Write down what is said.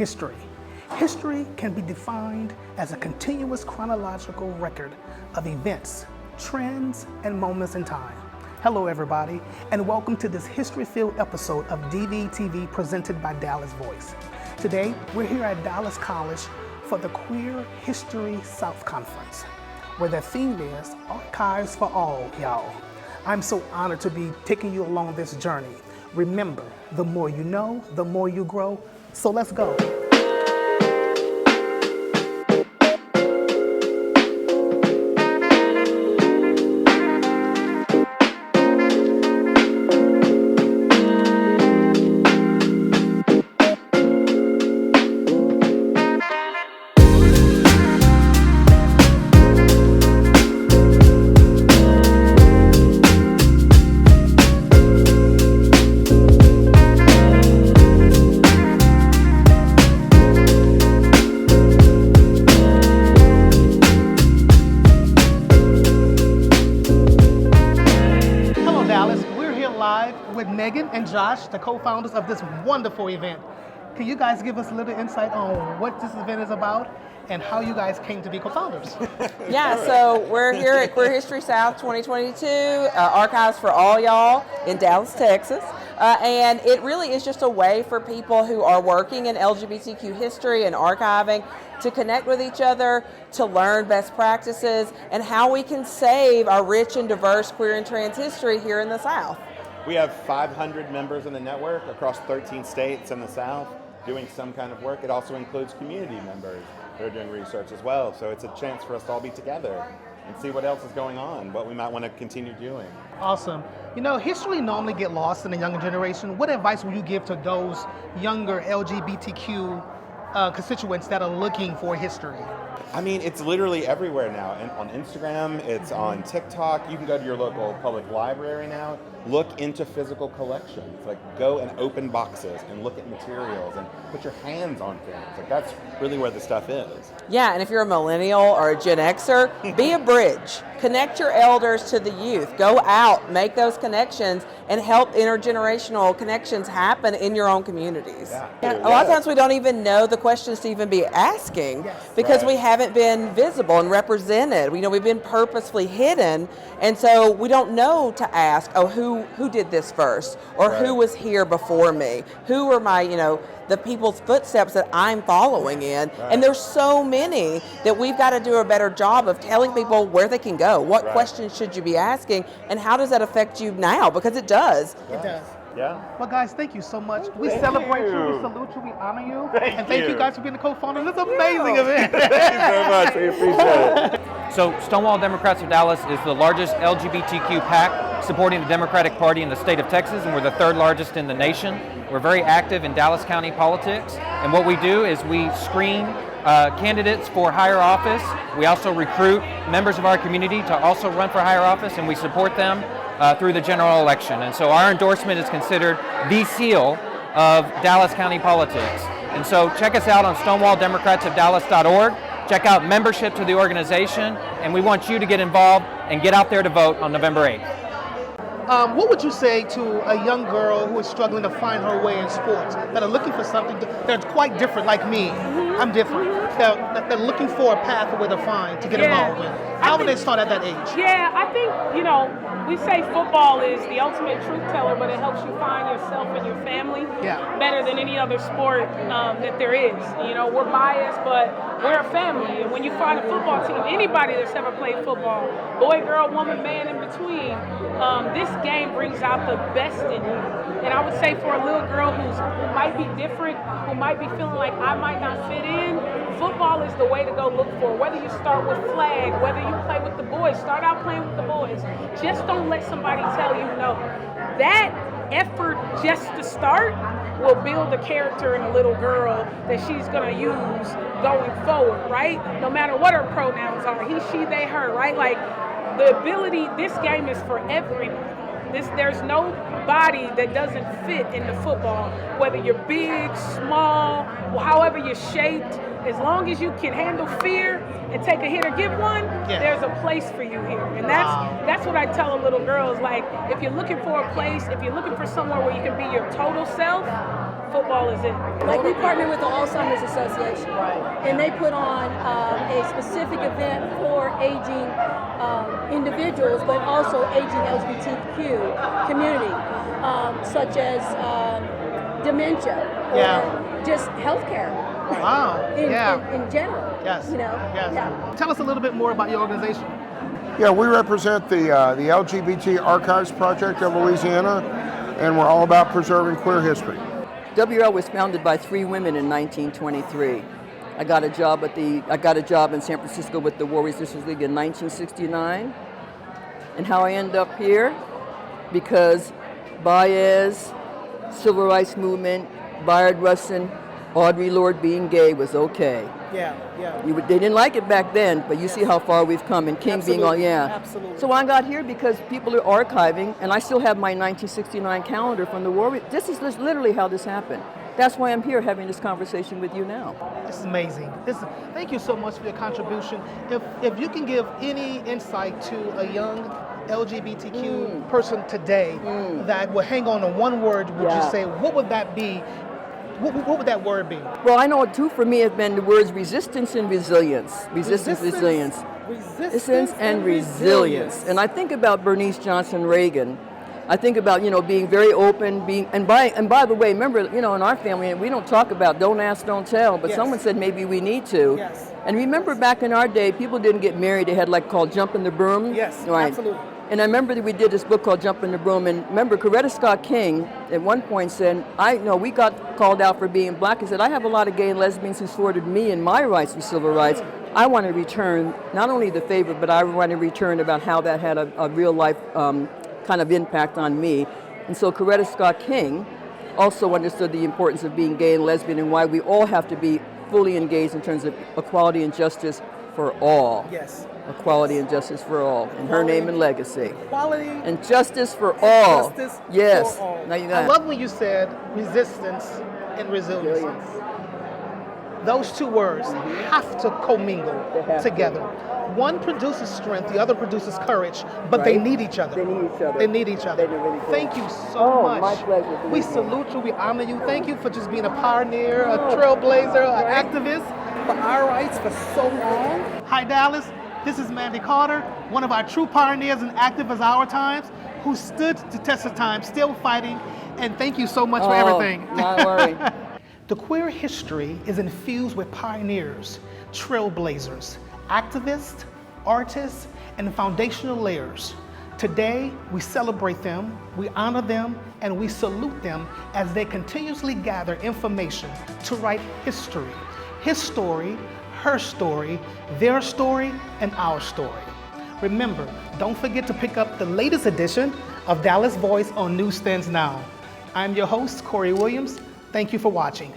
history. History can be defined as a continuous chronological record of events, trends, and moments in time. Hello everybody, and welcome to this history-filled episode of DVTV presented by Dallas Voice. Today, we're here at Dallas College for the Queer History South Conference, where the theme is Archives for All, y'all. I'm so honored to be taking you along this journey. Remember, the more you know, the more you grow, so let's go. With Megan and Josh, the co-founders of this wonderful event. Can you guys give us a little insight on what this event is about and how you guys came to be co-founders? Yeah, so we're here at Queer History South 2022, Archives for All y'all in Dallas, Texas. And it really is just a way for people who are working in LGBTQ history and archiving to connect with each other, to learn best practices, and how we can save our rich and diverse queer and trans history here in the South. We have 500 members in the network across 13 states in the South doing some kind of work. It also includes community members that are doing research as well. So it's a chance for us to all be together and see what else is going on, what we might want to continue doing. Awesome. You know, history normally get lost in the younger generation. What advice would you give to those younger LGBTQ constituents that are looking for history? I mean, it's literally everywhere now. And on Instagram, it's on TikTok. You can go to your local public library now. Look into physical collections. Like, go and open boxes and look at materials and put your hands on things. Like, that's really where the stuff is. Yeah, and if you're a millennial or a Gen Xer, be a bridge. Connect your elders to the youth. Go out, make those connections, and help intergenerational connections happen in your own communities. Yeah. A lot of times we don't even know the questions to even be asking because we haven't been visible and represented. We've been purposefully hidden, and so we don't know to ask, oh, who did this first? Or who was here before me? Who were my, the people's footsteps that I'm following in? And there's so many that we've got to do a better job of telling people where they can go. What questions should you be asking? And how does that affect you now? Because it does. It does. Yeah. Well, guys, thank you so much. We celebrate you, we salute you, we honor you. Thank you guys for being the co-founder. This is an amazing event. Thank you so much. We appreciate it. So Stonewall Democrats of Dallas is the largest LGBTQ PAC supporting the Democratic Party in the state of Texas, and we're the third largest in the nation. We're very active in Dallas County politics, and what we do is we screen candidates for higher office. We also recruit members of our community to also run for higher office, and we support them through the general election. And so our endorsement is considered the seal of Dallas County politics. And so check us out on stonewalldemocratsofdallas.org. Check out membership to the organization, and we want you to get involved and get out there to vote on November 8th. What would you say to a young girl who is struggling to find her way in sports, that are looking for something that's quite different, like me? I'm different. They're looking for a pathway to find, to get involved with. How would they start at that age? Yeah, I think, we say football is the ultimate truth teller, but it helps you find yourself and your family better than any other sport that there is. We're biased, but we're a family. And when you find a football team, anybody that's ever played football, boy, girl, woman, man, in between, this game brings out the best in you. And I would say for a little girl who might be different, who might be feeling like I might not fit in, football is the way to go look for. Whether you start with flag, whether you play with the boys, start out playing with the boys. Just don't let somebody tell you no. That effort just to start will build a character in a little girl that she's going to use going forward, right? No matter what her pronouns are, he, she, they, her, right? Like, the ability, this game is for everybody. There's no body that doesn't fit into football, whether you're big, small, however you're shaped. As long as you can handle fear and take a hit or give one, there's a place for you here. And that's what I tell the little girls. Like, if you're looking for a place, if you're looking for somewhere where you can be your total self, football is it. Like we partner with the Alzheimer's Association, and they put on a specific event for aging individuals, but also aging LGBTQ community, such as dementia or just healthcare. Wow. in general. Yes. You know. Yes. Yeah. Tell us a little bit more about your organization. Yeah, we represent the LGBT Archives Project of Louisiana, and we're all about preserving queer history. WL was founded by 3 women in 1923. I got a job in San Francisco with the War Resistance League in 1969. And how I end up here? Because Baez, Civil Rights Movement, Bayard Rustin, Audre Lorde being gay was okay. Yeah. They didn't like it back then, but you see how far we've come, and King being all, Absolutely. So I got here because people are archiving, and I still have my 1969 calendar from the war. This is literally how this happened. That's why I'm here having this conversation with you now. This is amazing. Thank you so much for your contribution. If you can give any insight to a young LGBTQ person today that will hang on to one word, would you say, what would that be? What would that word be? Well, I know two for me have been the words resistance and resilience. Resistance, resilience. And resilience. And I think about Bernice Johnson Reagan. I think about, being very open, and by the way, remember, in our family, we don't talk about don't ask, don't tell, but someone said maybe we need to. Yes. And remember back in our day, people didn't get married, they had called Jump in the Broom. Yes, right. Absolutely. And I remember that we did this book called Jump in the Broom, and remember Coretta Scott King at one point said, we got called out for being black. He said, I have a lot of gay and lesbians who supported me and my rights for civil rights. I want to return not only the favor, but I want to return about how that had a real life kind of impact on me. And so Coretta Scott King also understood the importance of being gay and lesbian and why we all have to be fully engaged in terms of equality and justice for all. Yes. Equality and justice for all, in her name and legacy. Equality and justice for all. Justice yes. for all. Now you got I love when you said resistance and resilience. Those two words have to commingle together. One produces strength, the other produces courage, but they need each other. They need each other. They need each other. Really Thank you so much. My pleasure. We salute you, we honor you. Thank you for just being a pioneer, a trailblazer, an activist for our rights for so long. Hi, Dallas. This is Mandy Carter, one of our true pioneers and activists of our times, who stood the test of time, still fighting, and thank you so much for everything. Not worry. The queer history is infused with pioneers, trailblazers, activists, artists, and foundational layers. Today, we celebrate them, we honor them, and we salute them as they continuously gather information to write history. His story, her story, their story, and our story. Remember, don't forget to pick up the latest edition of Dallas Voice on newsstands now. I'm your host, Corry Williams. Thank you for watching.